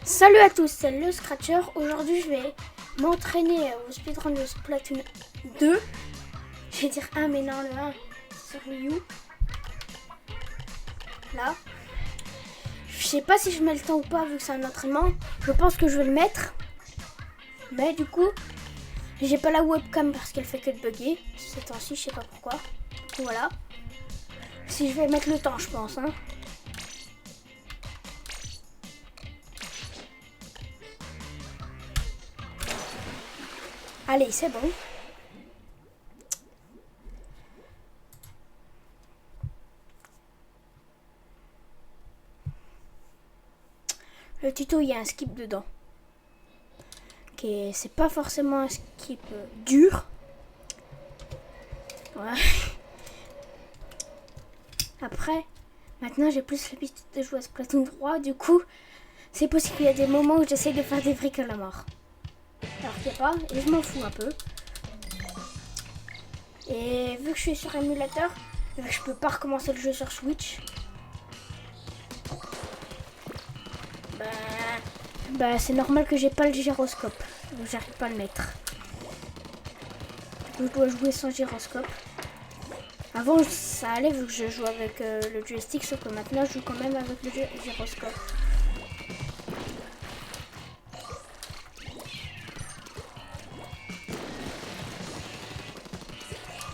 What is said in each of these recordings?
Salut à tous, c'est le Scratcher. Aujourd'hui je vais m'entraîner au speedrun de Splatoon 2. Je vais dire 1 mais non, le 1 c'est sur Wii U. Là. Je sais pas si je mets le temps ou pas vu que c'est un entraînement. Je pense que je vais le mettre. Mais du coup, j'ai pas la webcam parce qu'elle fait que de bugger. Ces temps-ci, je sais pas pourquoi. Voilà. Si je vais mettre le temps, je pense. Hein. Allez, c'est bon. Le tuto, il y a un skip dedans. Ok, c'est pas forcément un skip dur. Ouais. Après, maintenant j'ai plus l'habitude de jouer à Splatoon 3. Du coup, c'est possible qu'il y a des moments où j'essaie de faire des briques à la mort. Alors qu'il n'y a pas, et je m'en fous un peu. Et vu que je suis sur émulateur, je peux pas recommencer le jeu sur Switch. Bah c'est normal que j'ai pas le gyroscope. Donc j'arrive pas à le mettre. Du coup, je dois jouer sans gyroscope. Avant ça allait vu que je jouais avec le joystick, sauf que maintenant je joue quand même avec le gyroscope.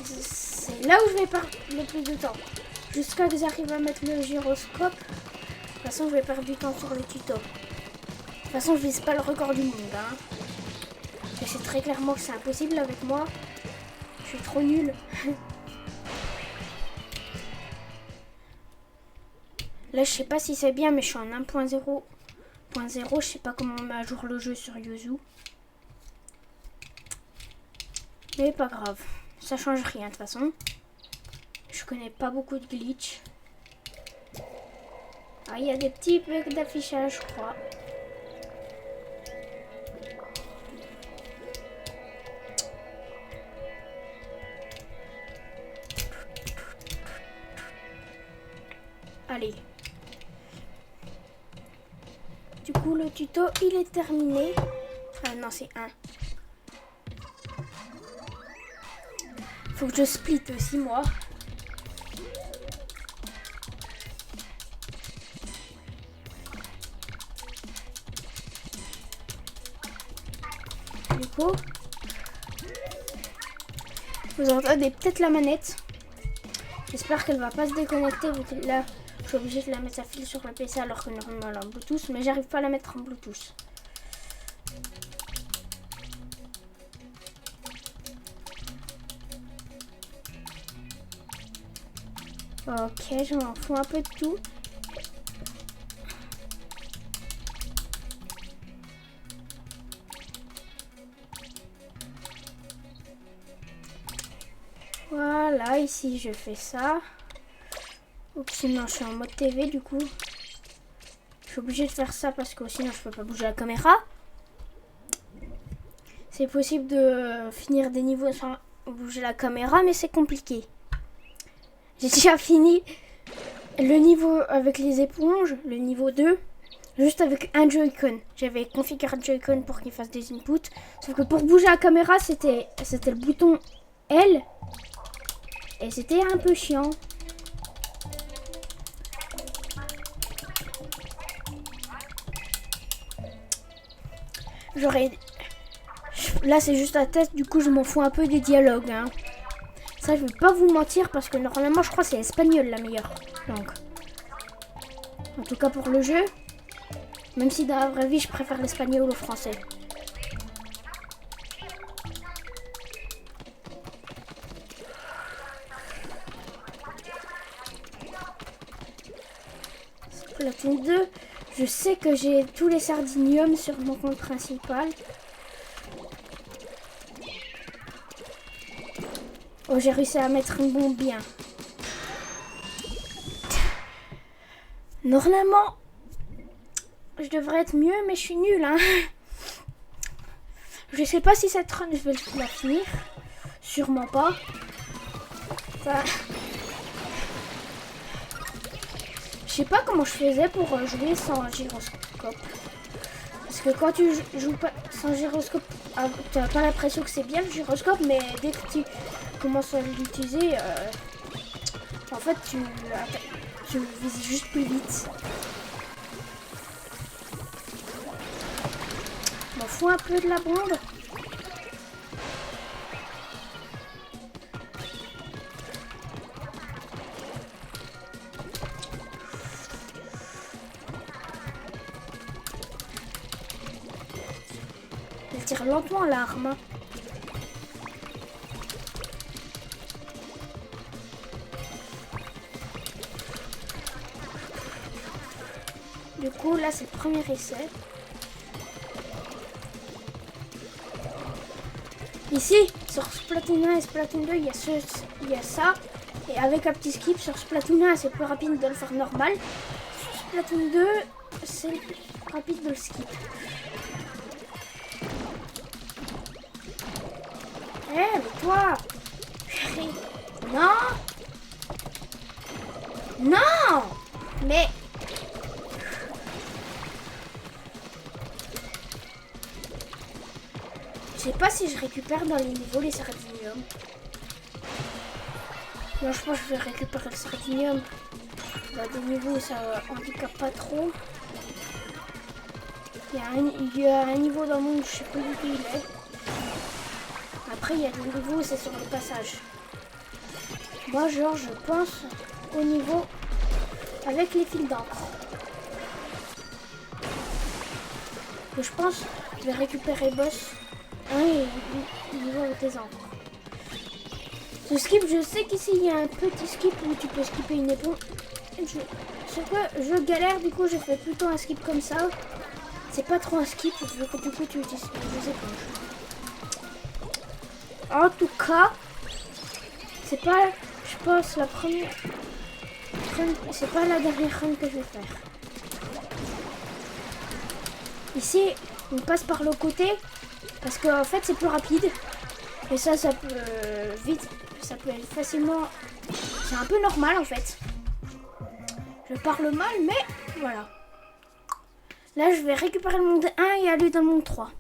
C'est là où je vais perdre le plus de temps. Jusqu'à ce que j'arrive à mettre le gyroscope. De toute façon je vais perdre du temps sur le tuto. De toute façon je vise pas le record du monde. Hein. Je sais très clairement que c'est impossible avec moi. Je suis trop nulle. Là, je sais pas si c'est bien, mais je suis en 1.0.0. Je sais pas comment on met à jour le jeu sur Yuzu. Mais pas grave. Ça change rien de toute façon. Je connais pas beaucoup de glitch. Ah, il y a des petits bugs d'affichage, je crois. Allez. Du coup, le tuto, il est terminé. Ah non, c'est 1. Faut que je split aussi, moi. Du coup, vous entendez peut-être la manette. J'espère qu'elle va pas se déconnecter vu que là, je suis obligée de la mettre à fil sur le PC alors que normalement elle est en Bluetooth, mais j'arrive pas à la mettre en Bluetooth. Ok, je m'en fous un peu de tout. Voilà, ici je fais ça. Oups, sinon je suis en mode TV du coup. Je suis obligée de faire ça parce que sinon je peux pas bouger la caméra. C'est possible de finir des niveaux sans bouger la caméra, mais c'est compliqué. J'ai déjà fini le niveau avec les éponges, le niveau 2, juste avec un Joy-Con. J'avais configuré le Joy-Con pour qu'il fasse des inputs. Sauf que pour bouger la caméra, c'était le bouton L. Et c'était un peu chiant. Là, c'est juste un test, du coup, je m'en fous un peu des dialogues. Hein. Ça, je vais pas vous mentir parce que normalement, je crois que c'est espagnol la meilleure langue. En tout cas pour le jeu. Même si dans la vraie vie, je préfère l'espagnol au français. Splatoon 2, je sais que j'ai tous les sardiniums sur mon compte principal. Oh, j'ai réussi à mettre une bombe bien. Normalement, je devrais être mieux, mais je suis nulle, hein. Je sais pas si cette run, je vais la finir. Sûrement pas. Enfin, je sais pas comment je faisais pour jouer sans gyroscope. Parce que quand tu joues pas sans gyroscope, tu n'as pas l'impression que c'est bien le gyroscope, mais dès que tu commences à l'utiliser, en fait, tu vises juste plus vite. M'en fous un peu de la bombe. Elle tire lentement l'arme. Du coup, là, c'est le premier essai. Ici, sur Splatoon 1 et Splatoon 2, il y a ça. Et avec un petit skip, sur Splatoon 1, c'est plus rapide de le faire normal. Sur Splatoon 2, c'est plus rapide de le skip. Eh, mais toi! Non! Non! Mais... je sais pas si je récupère dans les niveaux les sardiniums. Non, je pense que je vais récupérer le sardinium dans des niveaux où ça handicape pas trop. Il y a un niveau dans le monde où je sais pas où il est. Après, il y a des niveaux où c'est sur le passage. Moi, genre, je pense au niveau avec les fils d'encre. Je pense que je vais récupérer boss 1 et niveau avec les encres. Ce skip, je sais qu'ici il y a un petit skip où tu peux skipper une éponge. Je galère, du coup je fais plutôt un skip comme ça. C'est pas trop un skip, vu que du coup tu utilises les éponges. En tout cas, c'est pas, je pense, la première run, c'est pas la dernière run que je vais faire. Ici, on passe par le côté, parce qu'en fait c'est plus rapide. Et ça peut vite, ça peut être facilement... c'est un peu normal en fait. Je parle mal, mais voilà. Là, je vais récupérer le monde 1 et aller dans le monde 3.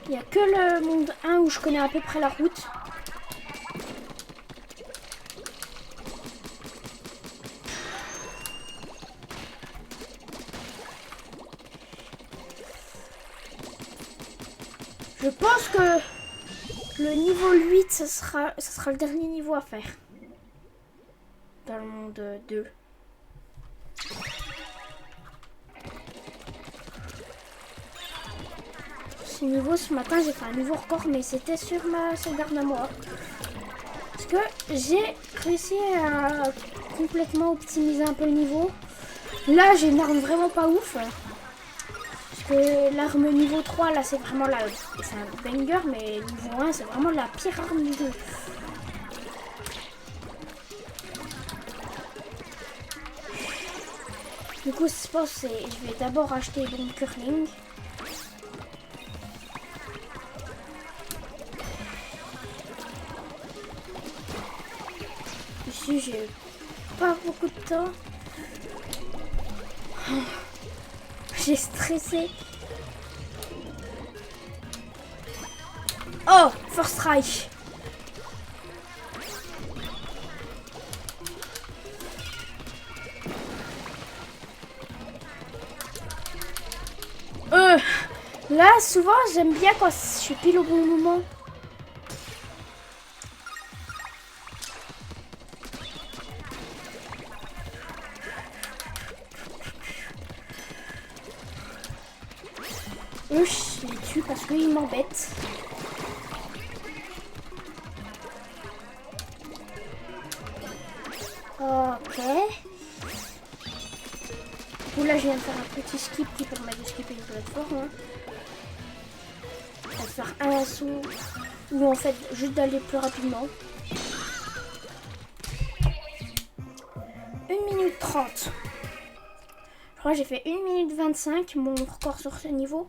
Il n'y a que le monde 1 où je connais à peu près la route. Je pense que le niveau 8, ça sera le dernier niveau à faire. Dans le monde 2. Ce niveau, ce matin, j'ai fait un nouveau record, mais c'était sur ma sauvegarde à moi. Parce que j'ai réussi à complètement optimiser un peu le niveau. Là, j'ai une arme vraiment pas ouf. L'arme niveau 3 là c'est vraiment c'est un banger, mais niveau 1 c'est vraiment la pire arme du jeu. Du coup je pense que je vais d'abord acheter bombe curling. Ici j'ai pas beaucoup de temps. J'ai stressé. Oh, First Strike. Là, souvent, j'aime bien quand je suis pile au bon moment. Je les tue parce qu'ils m'embêtent. coup là je viens de faire un petit skip qui permet de skipper une plateforme. Hein. De faire un assaut ou en fait juste d'aller plus rapidement. 1 minute 30. Je crois que j'ai fait 1 minute 25 mon record sur ce niveau.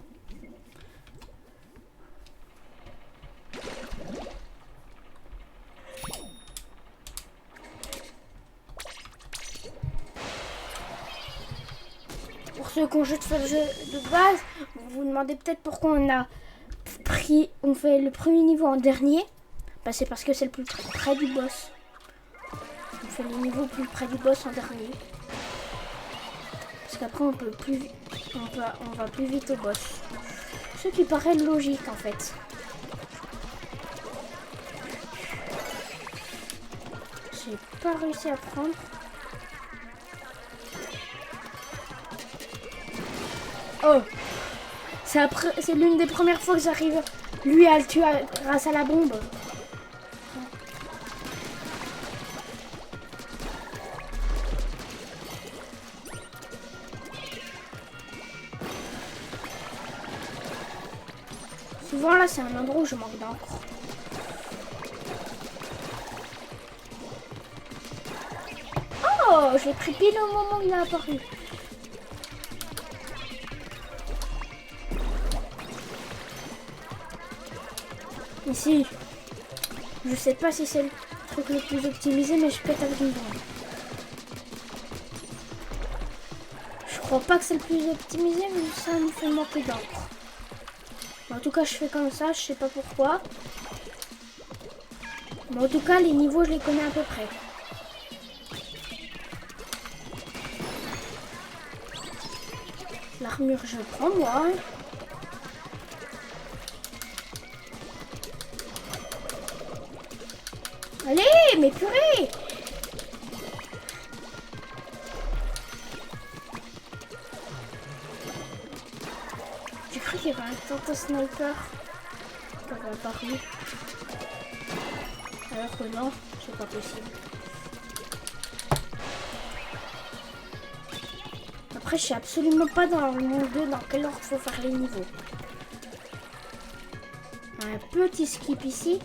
Pour ceux qui ont juste fait le jeu de base, vous vous demandez peut-être pourquoi on fait le premier niveau en dernier. Bah, c'est parce que c'est le plus près du boss. On fait le niveau plus près du boss en dernier. Parce qu'après on va plus vite au boss. Ce qui paraît logique en fait. J'ai pas réussi à prendre. Oh, c'est l'une des premières fois que j'arrive lui à le tuer grâce à la bombe. Souvent là c'est un endroit où je manque d'encre. Oh, je l'ai pris pile au moment où il a apparu. Ici, je sais pas si c'est le truc le plus optimisé, mais je pète avec une bombe. Je crois pas que c'est le plus optimisé, mais ça me fait manquer d'encre. En tout cas, je fais comme ça, je sais pas pourquoi. Mais en tout cas, les niveaux, je les connais à peu près. L'armure, je prends moi. Allez, mais purée! J'ai cru qu'il y avait un tente sniper qui avait apparu. Alors que non, c'est pas possible. Après, je sais absolument pas dans le monde 2 dans quel ordre faut faire les niveaux. Un petit skip ici.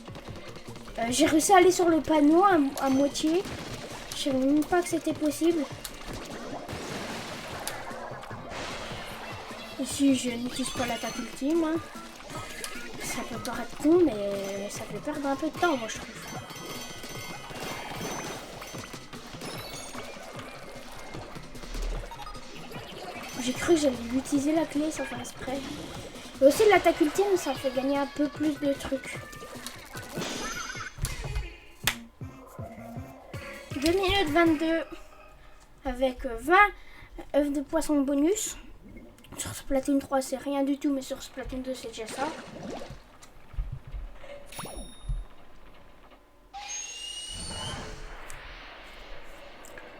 J'ai réussi à aller sur le panneau à moitié. Je savais même pas que c'était possible. Ici, je n'utilise pas l'attaque ultime. Hein. Ça peut paraître con, mais ça fait perdre un peu de temps, moi, je trouve. J'ai cru que j'allais utiliser la clé sans faire exprès. Et aussi, l'attaque ultime, ça fait gagner un peu plus de trucs. 2 minutes 22 avec 20 œufs de poisson bonus. Sur Splatoon 3 c'est rien du tout, mais sur Splatoon 2 c'est déjà ça.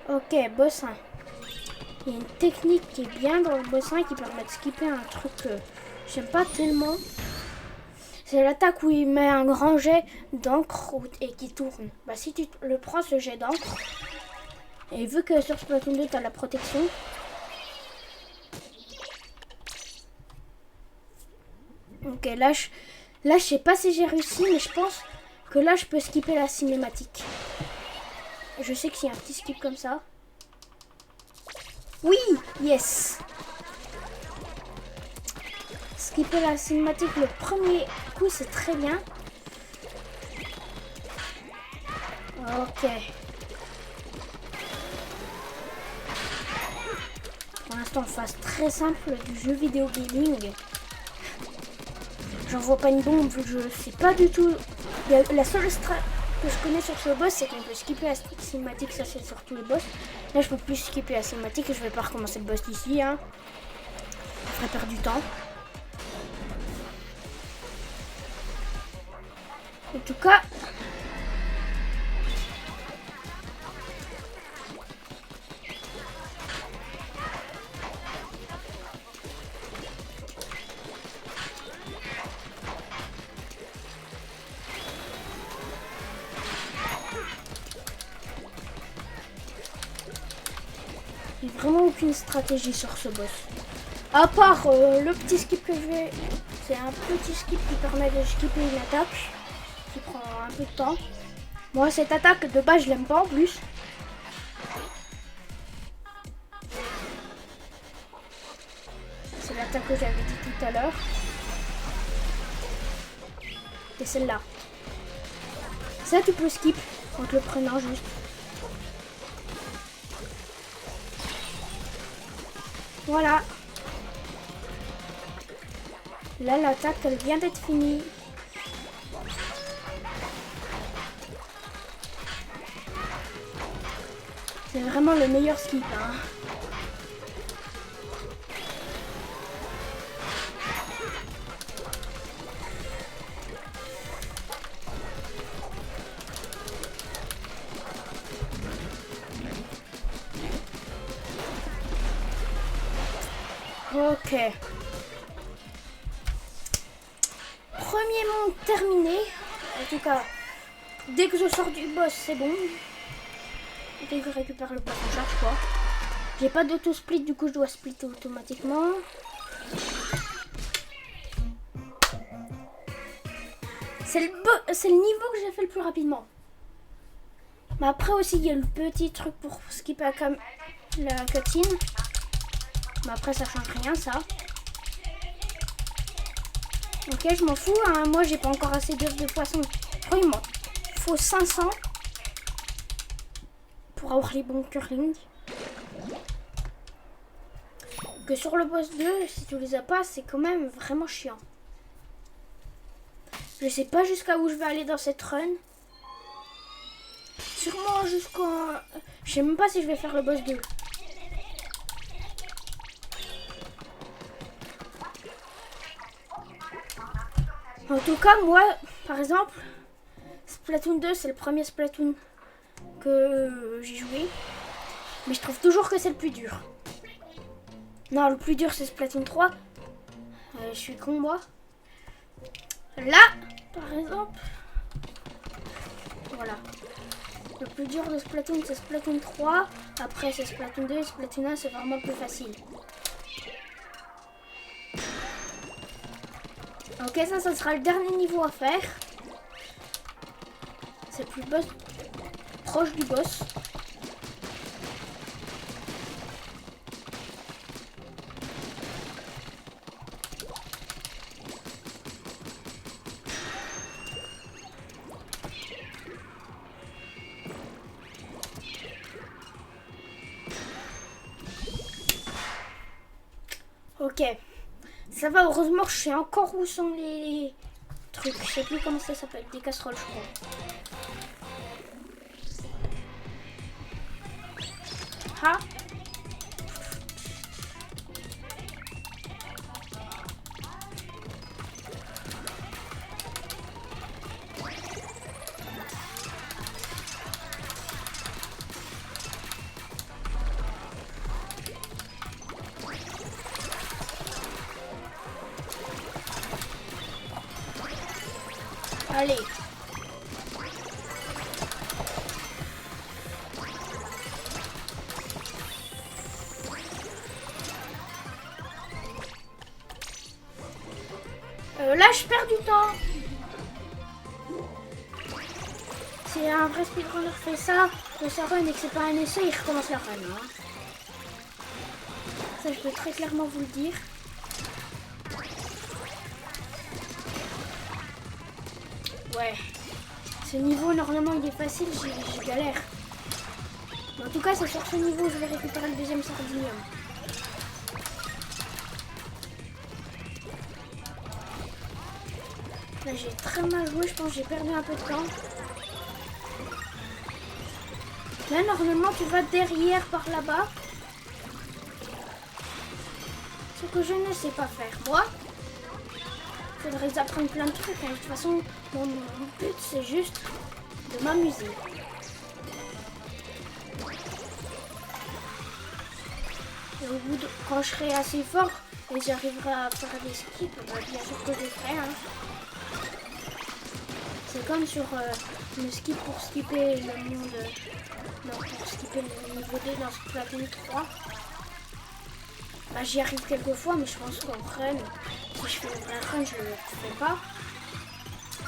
Ok, boss 1. Il y a une technique qui est bien dans le boss 1 qui permet de skipper un truc que j'aime pas tellement. C'est l'attaque où il met un grand jet d'encre et qui tourne. Bah si tu le prends ce jet d'encre, et vu que sur Splatoon 2 tu as la protection, ok là je sais pas si j'ai réussi, mais je pense que là je peux skipper la cinématique. Je sais qu'il y a un petit skip comme ça. Oui, yes. Skipper la cinématique le premier coup c'est très bien. Ok. Pour l'instant phase très simple du jeu vidéo gaming. J'en vois pas une bombe, je sais pas du tout. La seule strat que je connais sur ce boss, c'est qu'on peut skipper la cinématique, ça c'est sur tous les boss. Là je peux plus skipper la cinématique et je vais pas recommencer le boss ici. Hein. Ça ferait perdre du temps. En tout cas, vraiment aucune stratégie sur ce boss. À part le petit skip que je vais... C'est un petit skip qui permet de skipper une attaque. Qui prend un peu de temps. Moi, cette attaque, de base, je l'aime pas en plus. C'est l'attaque que j'avais dit tout à l'heure. Et celle-là. Ça, tu peux skip en te le prenant juste. Voilà. Là, l'attaque, elle vient d'être finie. C'est vraiment le meilleur skip, hein. Ok. Premier monde terminé. En tout cas, dès que je sors du boss, c'est bon. Dès que je récupère le boss en charge, quoi. J'ai pas d'auto-split, du coup je dois splitter automatiquement. C'est le niveau que j'ai fait le plus rapidement. Mais après aussi, il y a le petit truc pour skipper la cutscene. Mais après, ça change rien, ça. Ok, je m'en fous. Hein. Moi, j'ai pas encore assez d'œufs de poisson. Il m'en faut 500 pour avoir les bons curling. Que sur le boss 2, si tu les as pas, c'est quand même vraiment chiant. Je sais pas jusqu'à où je vais aller dans cette run. Sûrement jusqu'à... Je sais même pas si je vais faire le boss 2. En tout cas, moi, par exemple, Splatoon 2, c'est le premier Splatoon que j'ai joué. Mais je trouve toujours que c'est le plus dur. Non, le plus dur, c'est Splatoon 3. Je suis con, moi. Là, par exemple, voilà. Le plus dur de Splatoon, c'est Splatoon 3. Après, c'est Splatoon 2. Splatoon 1, c'est vraiment plus facile. Ok, ça sera le dernier niveau à faire. C'est le plus proche du boss. Ok. Ça va, heureusement, je sais encore où sont les trucs. Je sais plus comment ça s'appelle. Des casseroles, je crois. Ah. Allez. Là, je perds du temps. Si un vrai speedrunner fait ça, de sa run et que c'est pas un essai, il recommence la run. Hein. Ça, je peux très clairement vous le dire. Ouais. Ce niveau, normalement, il est facile, j'ai galère. Mais en tout cas, c'est sur ce niveau que je vais récupérer le deuxième sardinium. Là, j'ai très mal joué, je pense que j'ai perdu un peu de temps. Là, normalement, tu vas derrière par là-bas. Ce que je ne sais pas faire. Moi, il faudrait apprendre plein de trucs. Hein. De toute façon, mon but, c'est juste de m'amuser. Et au bout de... quand je serai assez fort et j'arriverai à faire des skips, bah, bien sûr que je le ferai. Hein. C'est comme sur le skip pour skipper le monde... non, pour skipper le niveau 2 dans Splatoon 3. Bah, j'y arrive quelques fois, mais je pense qu'en run, si je fais une vraie run, je le fais pas.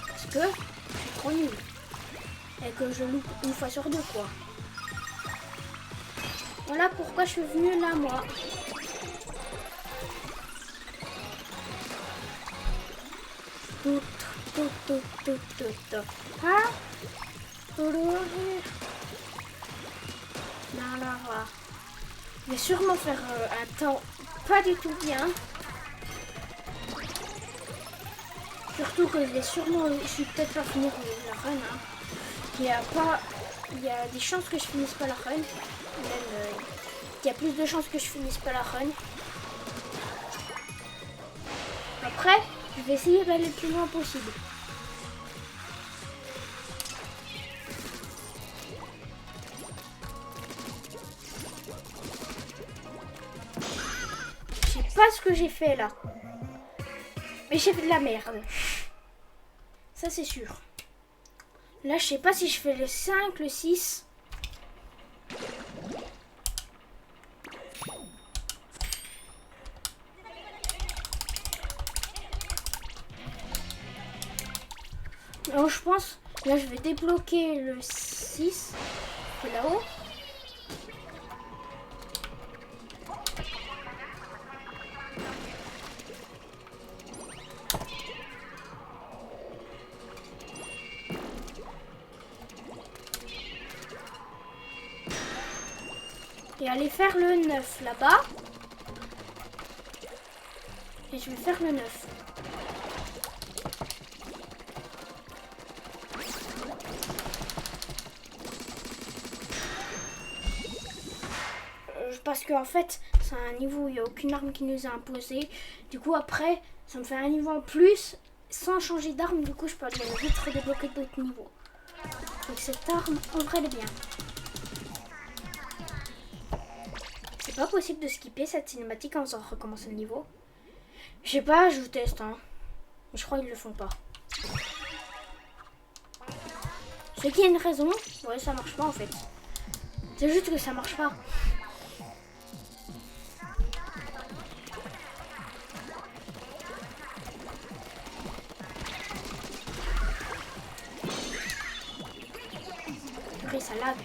Parce que je suis trop nul. Et que je loupe une fois sur deux, quoi. Voilà pourquoi je suis venue là, moi. Tout. Ah. Là. Je vais sûrement faire un temps pas du tout bien. Surtout que je vais peut-être pas finir la run. Hein. Il y a des chances que je finisse pas la run. Même, il y a plus de chances que je finisse pas la run. Après, je vais essayer d'aller le plus loin possible. Je sais pas ce que j'ai fait là. Mais j'ai fait de la merde. Ça c'est sûr. Là je sais pas si je fais le 5, le 6. Alors je pense, là je vais débloquer le 6. C'est là-haut. Et aller faire le 9 là-bas. Et je vais faire le 9. Parce qu'en fait, c'est un niveau où il n'y a aucune arme qui nous est imposée. Du coup, après, ça me fait un niveau en plus sans changer d'arme. Du coup, je peux aller vite redébloquer d'autres niveaux. Donc cette arme, en vrai, elle est bien. C'est pas possible de skipper cette cinématique en faisant recommencer le niveau. Je sais pas, je vous teste. Hein. Mais je crois qu'ils le font pas. Ce qui est une raison. Ouais, ça marche pas en fait. C'est juste que ça marche pas. Après, ça lag.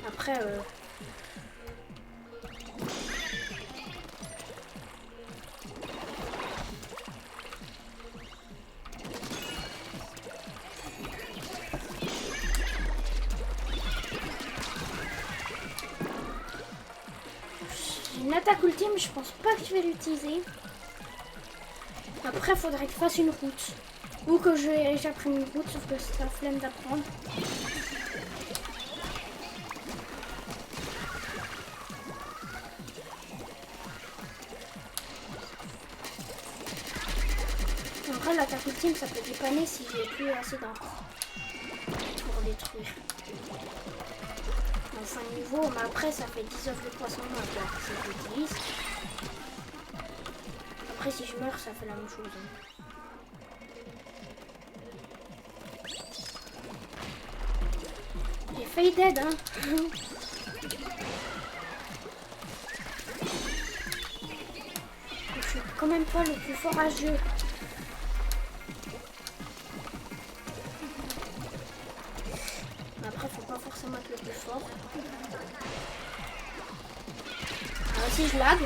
Après, j'ai une attaque ultime, je pense pas que je vais l'utiliser. Après, il faudrait que je fasse une route. Ou que j'apprenne une route, sauf que c'est la flemme d'apprendre. En vrai, l'attaque ultime, ça peut dépanner si j'ai plus assez d'encre pour détruire. En fin de niveau, mais après, ça fait 10 œufs de poisson moins, quoi, si je l'utilise. Après, si je meurs, ça fait la même chose. Hein. J'ai failli dead, hein. Je suis quand même pas le plus fort à ce jeu. Mais après, faut pas forcément être le plus fort. Alors, si je lag,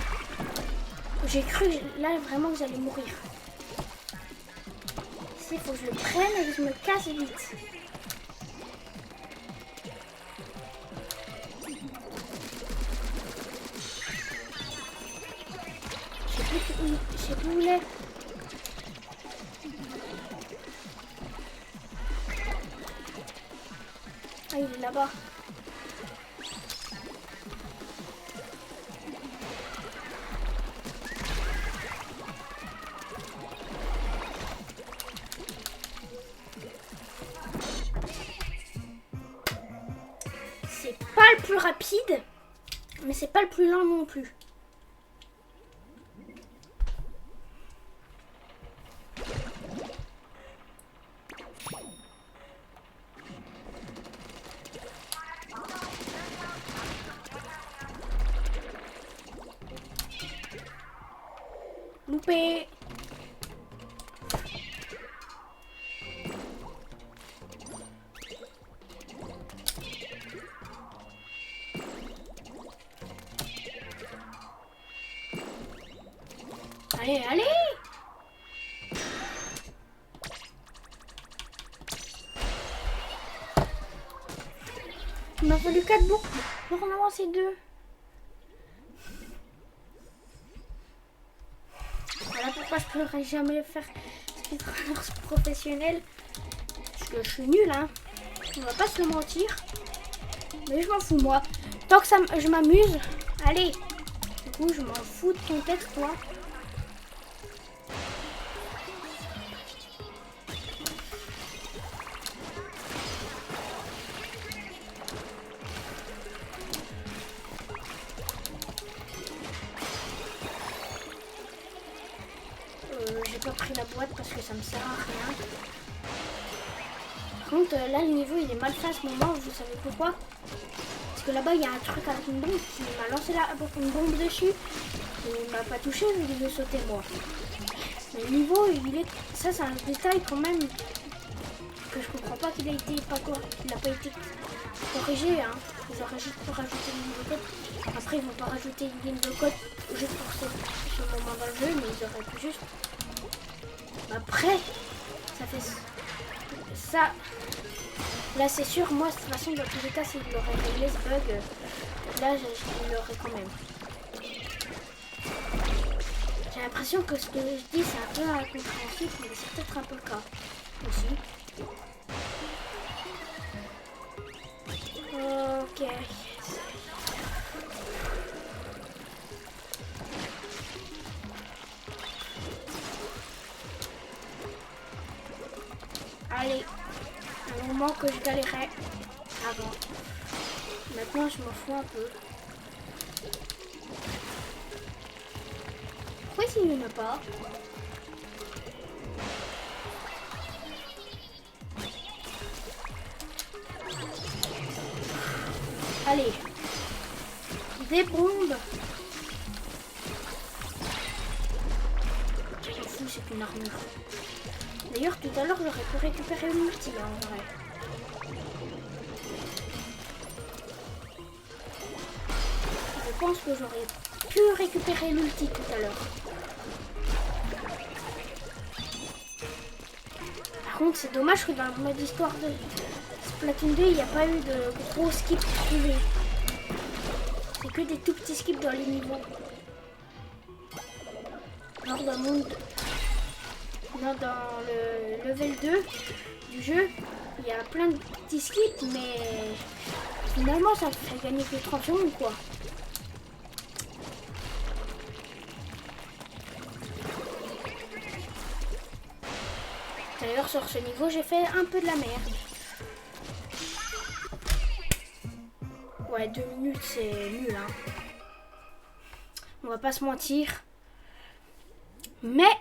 j'ai cru là vraiment que j'allais mourir. Ici, il faut que je le prenne et que je me casse vite. Je sais plus où il est. Ah, il est là-bas. C'est pas le plus rapide, mais c'est pas le plus lent non plus. trompé. Allez, allez! Il m'a fallu 4 boucles pour en avancer 2. Voilà pourquoi je ne pourrais jamais faire speedrunners professionnel. Parce que je suis nulle, hein. On va pas se le mentir. Mais je m'en fous, moi. Tant que je m'amuse. Allez. Du coup, je m'en fous de ton texte, toi. J'ai pas pris la boîte parce que ça me sert à rien. Par contre, là, le niveau, il est mal fait à ce moment. Vous savez pourquoi? Parce que là-bas, il y a un truc avec une bombe qui m'a lancé une bombe dessus. Et il m'a pas touché, mais il veut sauter moi. Mais le niveau, ça, c'est un détail quand même que je comprends pas qu'il a été pas été corrigé. Hein. Ils auraient juste pas rajouté une ligne de code. Après, ils vont pas rajouter une ligne de code juste pour ce moment dans le jeu, mais ils auraient pu juste. Après, ça fait ça. Là, c'est sûr, moi, de toute façon, dans tous les cas, s'il aurait réglé ce bug, là, je l'aurais quand même. J'ai l'impression que ce que je dis, c'est un peu incompréhensible, mais c'est peut-être un peu le cas aussi. Ok. Allez, un moment que je galérais avant. Maintenant, je m'en fous un peu. Pourquoi il n'y en a pas? Allez, des bombes. Je m'en fous, c'est une armure. D'ailleurs, tout à l'heure, j'aurais pu récupérer l'ulti, là, en vrai. Je pense que j'aurais pu récupérer l'ulti tout à l'heure. Par contre, c'est dommage que dans le mode histoire de Splatoon 2, il n'y a pas eu de gros skips privés. C'est que des tout petits skips dans les niveaux. Alors, dans le level 2 du jeu, il y a plein de petits skips, mais finalement, ça te fait gagner que 30 secondes, quoi. D'ailleurs, sur ce niveau, j'ai fait un peu de la merde. Ouais, 2 minutes, c'est nul, hein. On va pas se mentir. Mais,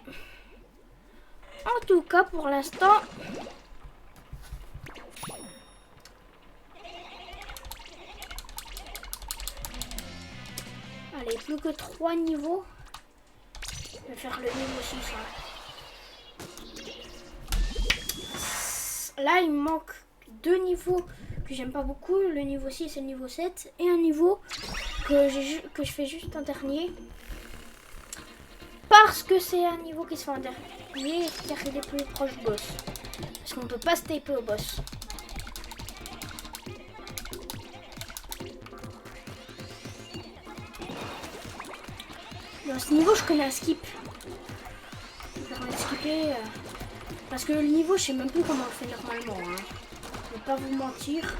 en tout cas, pour l'instant, allez, plus que 3 niveaux. Je vais faire le niveau 6. Hein. Là, il me manque 2 niveaux que j'aime pas beaucoup. Le niveau 6 et le niveau 7. Et un niveau que je fais juste en dernier. Parce que c'est un niveau qui se fait en dernier, car il est plus proche du boss. Parce qu'on ne peut pas se taper au boss. Dans ce niveau, je connais un skip. Ça permet de skipper. Parce que le niveau, je sais même plus comment on le fait normalement. Hein. Je vais pas vous mentir.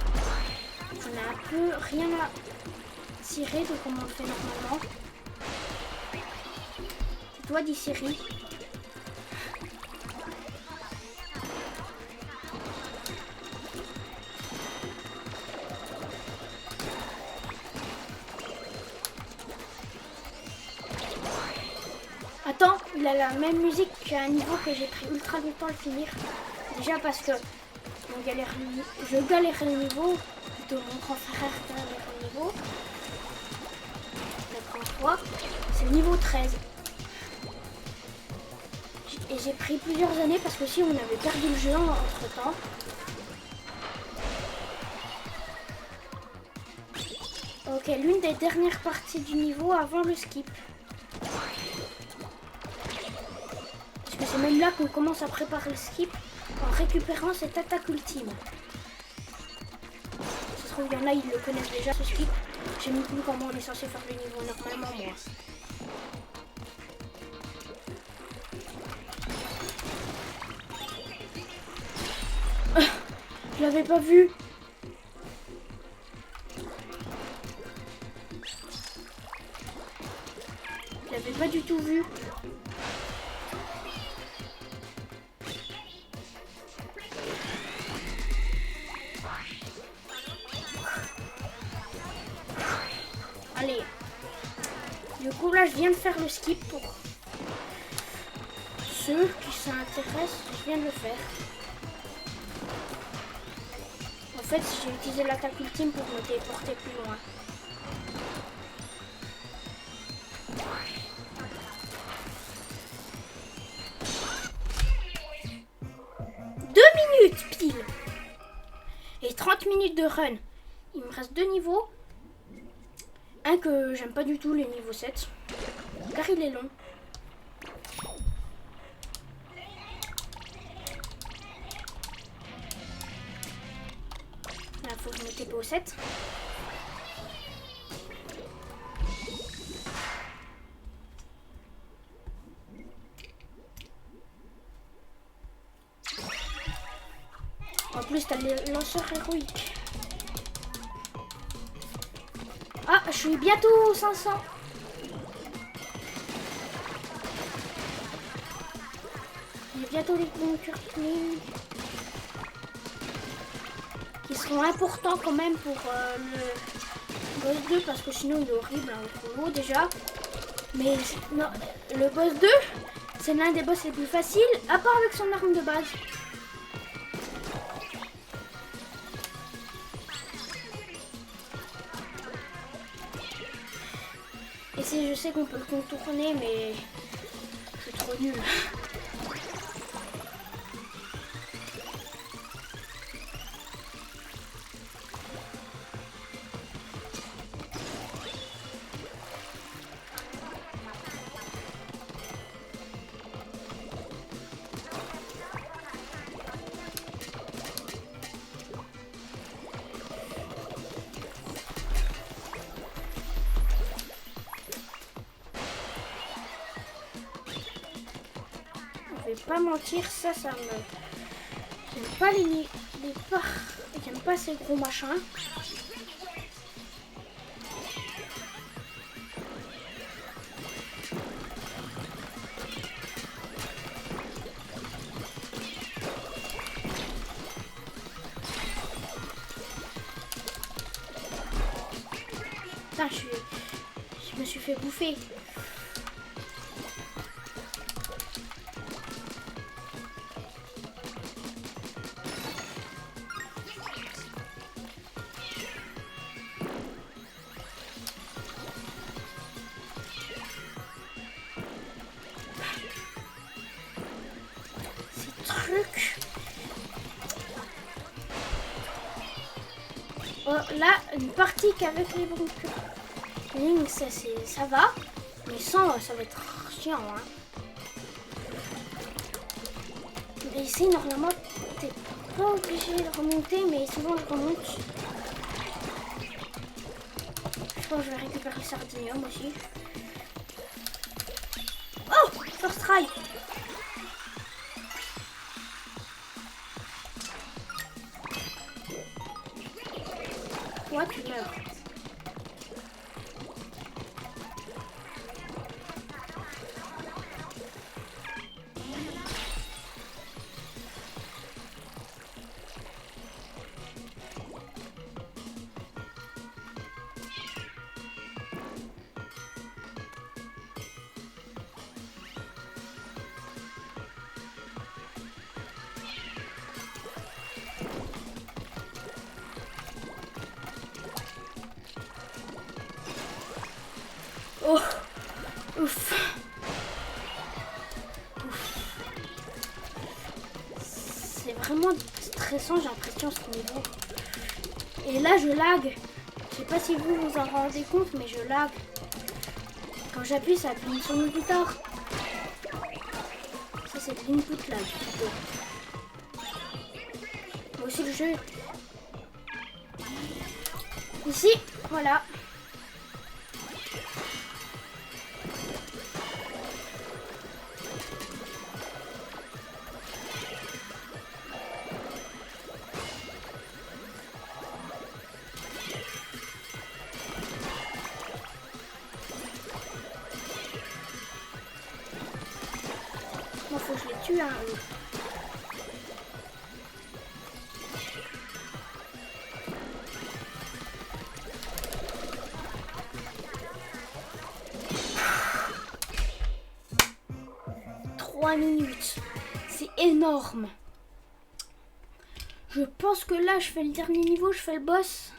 J'en ai un peu rien à tirer de comment on le fait normalement. Toi, dit Siri. Attends, il a la même musique qu'un niveau que j'ai pris ultra longtemps à le finir. Déjà parce que je galérais le niveau, plutôt mon grand frère galère le niveau. La première fois, c'est le niveau 13. Et j'ai pris plusieurs années parce que si on avait perdu le jeu entre temps. Ok, l'une des dernières parties du niveau avant le skip. Parce que c'est même là qu'on commence à préparer le skip en récupérant cette attaque ultime. Ça se trouve, il y en a, ils le connaissent déjà ce skip. Je sais même plus comment on est censé faire le niveau normalement, moi. Je l'avais pas vu. Je l'avais pas du tout vu. Allez. Du coup là je viens de faire le skip pour ceux qui s'intéressent. Je viens de le faire. En fait j'ai utilisé l'attaque ultime pour me téléporter plus loin. Pile et 30 minutes de run. Il me reste 2 niveaux. Un que j'aime pas du tout, le niveau 7, car il est long. Là faut que je me TP au 7. En plus, t'as le lanceur héroïque. Ah, je suis bientôt aux 500. J'ai bientôt les montures qui seront importants quand même pour le boss 2 parce que sinon il est horrible hein, au combo déjà. Mais non, le boss 2, c'est l'un des boss les plus faciles, à part avec son arme de base. Et je sais qu'on peut le contourner, mais je suis trop nulle. Je vais pas mentir, ça me... J'aime pas les parts. J'aime pas ces gros machins. Putain, je me suis fait bouffer. Oh, là, une partie qu'avec les bunkers, ça va, mais sans, ça va être chiant. Hein. Et ici, normalement, t'es pas obligé de remonter, mais souvent je remonte. Je pense que je vais récupérer le sardinium aussi. Oh, first try. Toi, tu meurs. c'est vraiment stressant, j'ai l'impression, ce niveau. Et là, je lag. Je sais pas si vous vous en rendez compte, mais je lag. Quand j'appuie, ça appuie une seconde plus tard. Ça, c'est de l'input lag. Moi aussi, le jeu. Ici, voilà. Moi, faut que je les tue, hein. 3 minutes. C'est énorme. Je pense que là, je fais le dernier niveau, je fais le boss.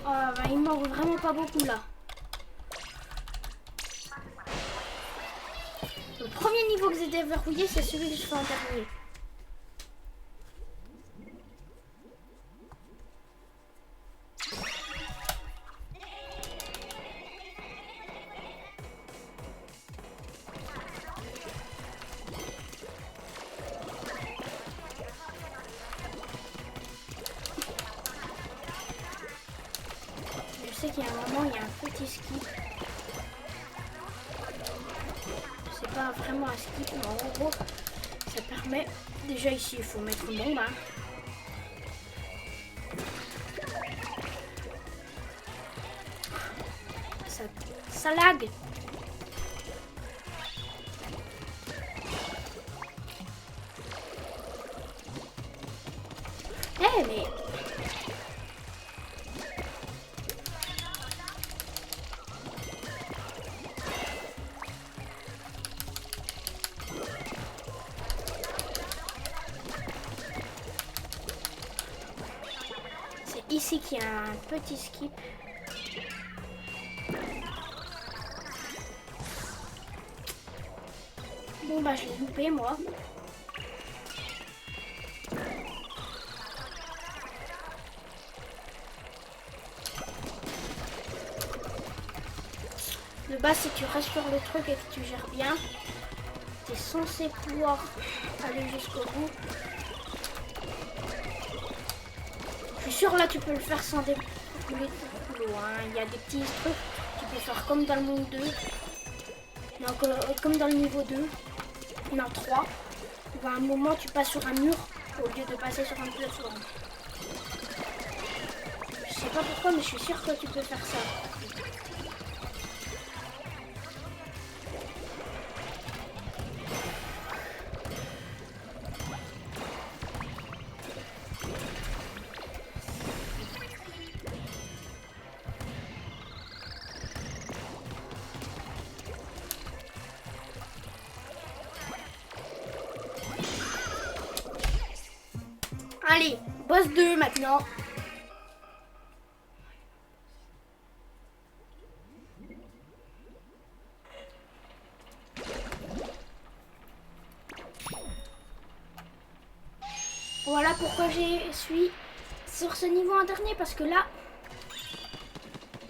Ah, bah, il manque vraiment pas beaucoup là. Le premier niveau que j'ai déverrouillé, c'est celui que je fais en dernier. Je sais qu'il y a un moment, il y a un petit skip. C'est pas vraiment un skip, mais en gros, ça permet... Déjà ici, il faut mettre une bombe. Hein. Ça lag. Eh, mais... Ici qu'il y a un petit skip. Bon bah je l'ai loupé moi. De base si tu restes sur le truc et que tu gères bien, tu es censé pouvoir aller jusqu'au bout. Je suis sûre là tu peux le faire sans débouler tout l'eau. Hein. Il y a des petits trucs, tu peux faire comme dans le monde 2. Non, comme dans le niveau 2. Non 3. À un moment tu passes sur un mur au lieu de passer sur un plateforme. Je sais pas pourquoi mais je suis sûre que tu peux faire ça. Allez, boss 2 maintenant. Voilà pourquoi je suis sur ce niveau en dernier, parce que là,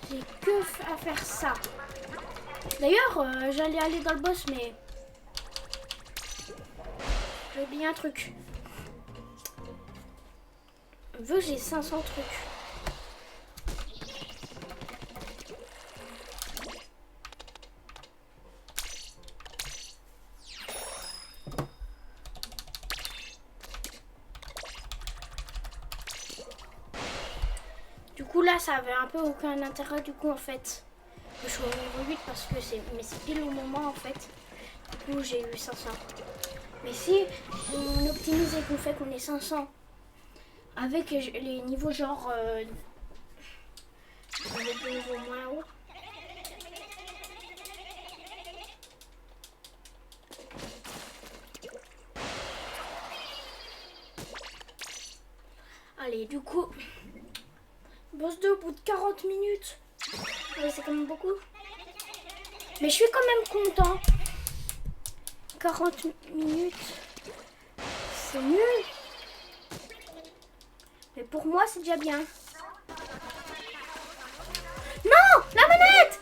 j'ai que à faire ça. D'ailleurs, j'allais aller dans le boss, mais j'ai oublié un truc. Vu que j'ai 500 trucs. Du coup là ça avait un peu aucun intérêt du coup en fait. Je suis au niveau 8 parce que c'est pile au moment en fait. Du coup j'ai eu 500. Mais si on optimise et qu'on fait qu'on est 500 avec les niveaux genre avec des niveaux moins hauts. Allez, du coup, boss 2 au bout de 40 minutes. Ouais, c'est quand même beaucoup. Mais je suis quand même content. 40 minutes. C'est nul. Mais pour moi, c'est déjà bien. Non, la manette!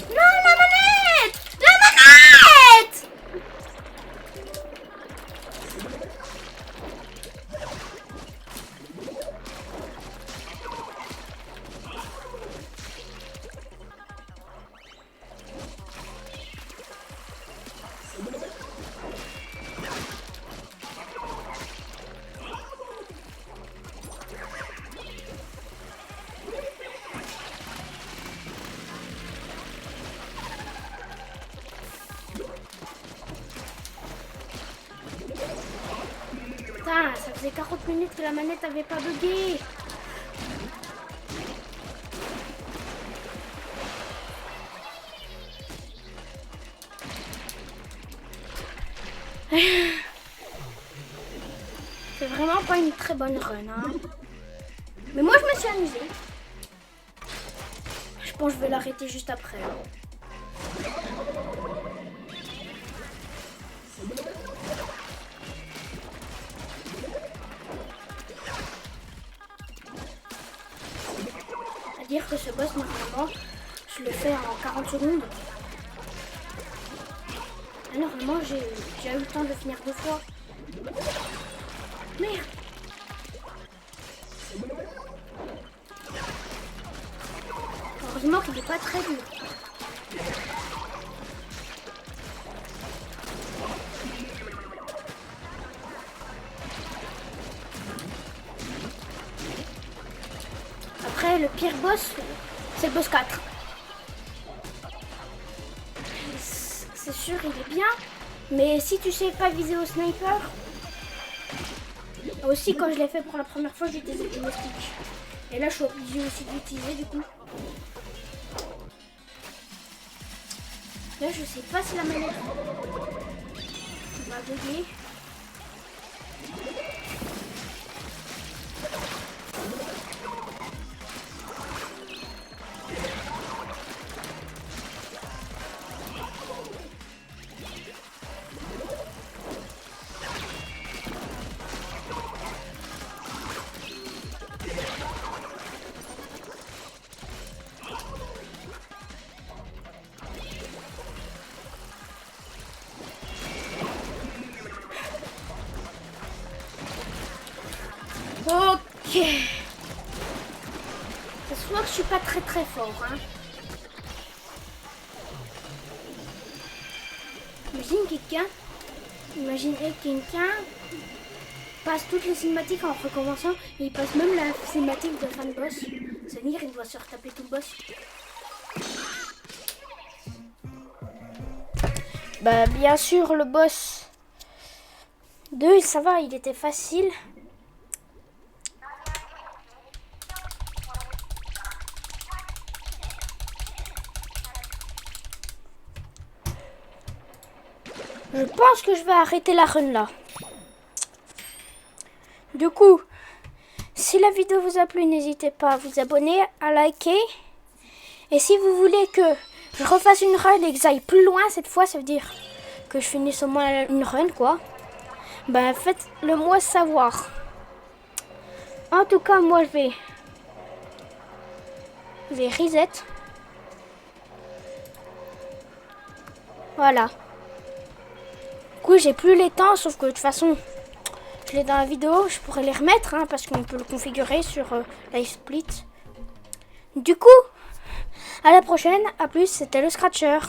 Non, la manette! La manette! Putain, ça faisait 40 minutes que la manette avait pas bugué. C'est vraiment pas une très bonne run, hein. Mais moi, je me suis amusée. Je pense que je vais l'arrêter juste après. Hein. À dire que ce boss, normalement, je le fais en 40 secondes. Et normalement, j'ai eu le temps de finir 2 fois. Merde. Heureusement qu'il n'est pas très dur. Après, le pire boss, c'est le boss 4. C'est sûr, il est bien. Mais si tu sais pas viser au sniper... Aussi, quand je l'ai fait pour la première fois, j'utilisais le joystick. Et là, je suis obligée aussi d'utiliser du coup. Là, je sais pas si la manette va bugger. Ok. C'est soit que je suis pas très fort, hein. Imaginez quelqu'un passe toutes les cinématiques en recommençant et il passe même la cinématique de fin de boss. C'est-à-dire il doit se retaper tout le boss. Bah bien sûr le boss 2 ça va, il était facile. Je pense que je vais arrêter la run là. Du coup, si la vidéo vous a plu, n'hésitez pas à vous abonner, à liker. Et si vous voulez que je refasse une run et que j'aille plus loin cette fois, ça veut dire que je finisse au moins une run quoi. Ben faites-le moi savoir. En tout cas, moi je vais reset. Voilà. Du coup, j'ai plus les temps, sauf que de toute façon, je l'ai dans la vidéo, je pourrais les remettre, hein, parce qu'on peut le configurer sur Live Split. Du coup, à la prochaine, à plus, c'était le Scratcher.